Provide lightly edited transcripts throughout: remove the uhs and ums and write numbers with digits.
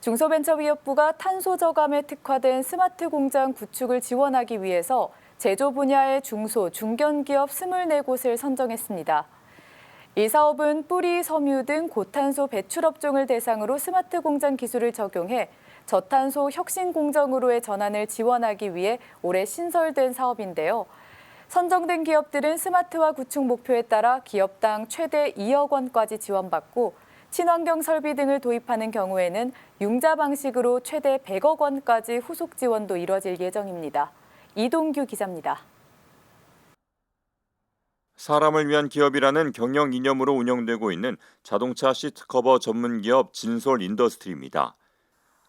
중소벤처기업부가 탄소 저감에 특화된 스마트 공장 구축을 지원하기 위해서 제조 분야의 중소, 중견기업 24곳을 선정했습니다. 이 사업은 뿌리, 섬유 등 고탄소 배출 업종을 대상으로 스마트 공장 기술을 적용해 저탄소 혁신 공정으로의 전환을 지원하기 위해 올해 신설된 사업인데요. 선정된 기업들은 스마트화 구축 목표에 따라 기업당 최대 2억 원까지 지원받고 친환경 설비 등을 도입하는 경우에는 융자 방식으로 최대 100억 원까지 후속 지원도 이뤄질 예정입니다. 이동규 기자입니다. 사람을 위한 기업이라는 경영 이념으로 운영되고 있는 자동차 시트 커버 전문 기업 진솔 인더스트리입니다.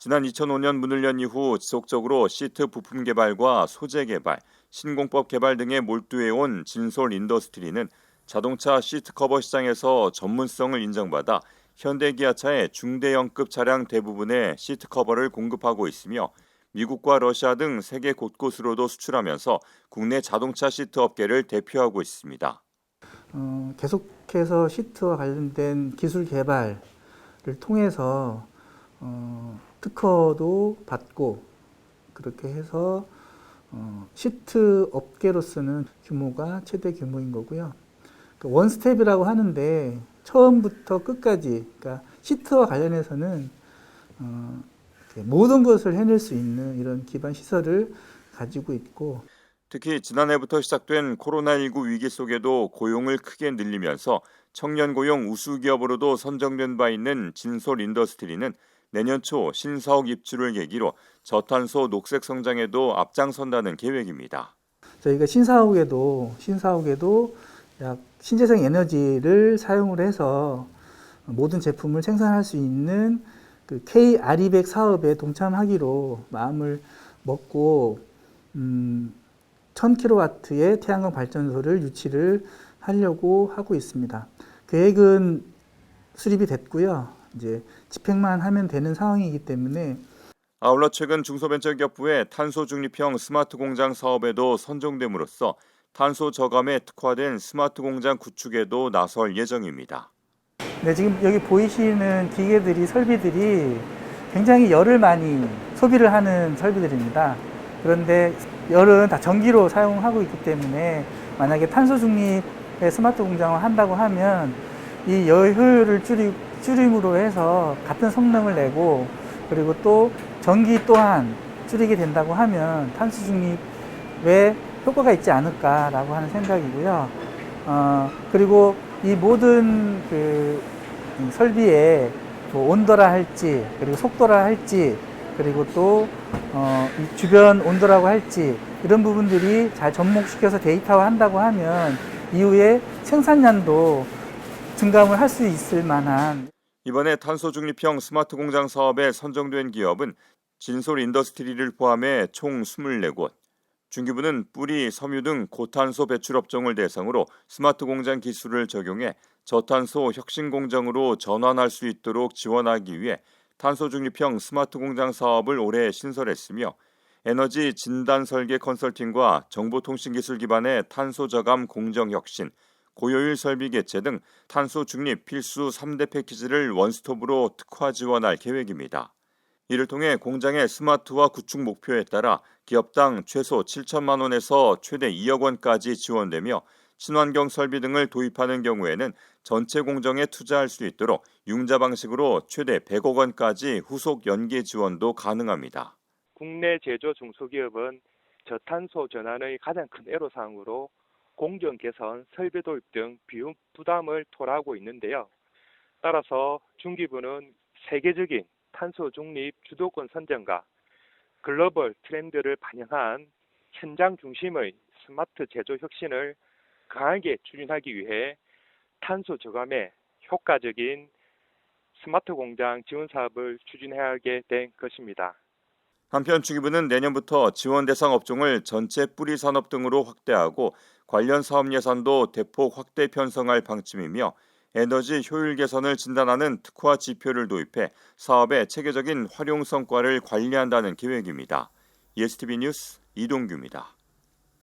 지난 2005년 문을 연 이후 지속적으로 시트 부품 개발과 소재 개발, 신공법 개발 등에 몰두해온 진솔 인더스트리는 자동차 시트 커버 시장에서 전문성을 인정받아 현대기아차의 중대형급 차량 대부분의 시트 커버를 공급하고 있으며 미국과 러시아 등 세계 곳곳으로도 수출하면서 국내 자동차 시트 업계를 대표하고 있습니다. 계속해서 시트와 관련된 기술 개발을 통해서 특허도 받고 그렇게 해서 시트 업계로서는 규모가 최대 규모인 거고요. 원스텝이라고 하는데 처음부터 끝까지, 그러니까 시트와 관련해서는 모든 것을 해낼 수 있는 이런 기반 시설을 가지고 있고, 특히 지난해부터 시작된 코로나19 위기 속에도 고용을 크게 늘리면서 청년 고용 우수 기업으로도 선정된 바 있는 진솔 인더스트리는 내년 초 신사옥 입주를 계기로 저탄소 녹색 성장에도 앞장선다는 계획입니다. 저희가 신사옥에도 약 신재생 에너지를 사용을 해서 모든 제품을 생산할 수 있는 그 K-RE100 사업에 동참하기로 마음을 먹고 1000kW의 태양광 발전소를 유치를 하려고 하고 있습니다. 계획은 수립이 됐고요. 이제 집행만 하면 되는 상황이기 때문에. 아울러 최근 중소벤처기업부의 탄소 중립형 스마트 공장 사업에도 선정됨으로써 탄소 저감에 특화된 스마트 공장 구축에도 나설 예정입니다. 네, 지금 여기 보이시는 기계들이, 설비들이 굉장히 열을 많이 소비를 하는 설비들입니다. 그런데 열은 다 전기로 사용하고 있기 때문에 만약에 탄소 중립의 스마트 공장을 한다고 하면 이 열 효율을 줄임으로 해서 같은 성능을 내고, 그리고 또 전기 또한 줄이게 된다고 하면 탄소 중립에 효과가 있지 않을까라고 하는 생각이고요. 그리고 이 모든 그 설비의 온도라 할지, 그리고 속도라 할지, 그리고 또 이 주변 온도라고 할지, 이런 부분들이 잘 접목시켜서 데이터화 한다고 하면 이후에 생산량도 증감을 할 수 있을 만한. 이번에 탄소 중립형 스마트 공장 사업에 선정된 기업은 진솔 인더스트리를 포함해 총 24곳, 중기부는 뿌리, 섬유 등 고탄소 배출 업종을 대상으로 스마트 공장 기술을 적용해 저탄소 혁신 공정으로 전환할 수 있도록 지원하기 위해 탄소 중립형 스마트 공장 사업을 올해 신설했으며 에너지 진단 설계 컨설팅과 정보통신기술 기반의 탄소 저감 공정 혁신, 고효율 설비 개체 등 탄소 중립 필수 3대 패키지를 원스톱으로 특화 지원할 계획입니다. 이를 통해 공장의 스마트화 구축 목표에 따라 기업당 최소 7천만 원에서 최대 2억 원까지 지원되며 친환경 설비 등을 도입하는 경우에는 전체 공정에 투자할 수 있도록 융자 방식으로 최대 100억 원까지 후속 연계 지원도 가능합니다. 국내 제조 중소기업은 저탄소 전환의 가장 큰 애로사항으로 공정 개선, 설비 도입 등 비용 부담을 토로하고 있는데요. 따라서 중기부는 세계적인 탄소 중립 주도권 선정과 글로벌 트렌드를 반영한 현장 중심의 스마트 제조 혁신을 강하게 추진하기 위해 탄소 저감에 효과적인 스마트 공장 지원 사업을 추진하게 된 것입니다. 한편 중기부는 내년부터 지원 대상 업종을 전체 뿌리 산업 등으로 확대하고 관련 사업 예산도 대폭 확대 편성할 방침이며 에너지 효율 개선을 진단하는 특화 지표를 도입해 사업의 체계적인 활용 성과를 관리한다는 계획입니다. ESTV 뉴스 이동규입니다.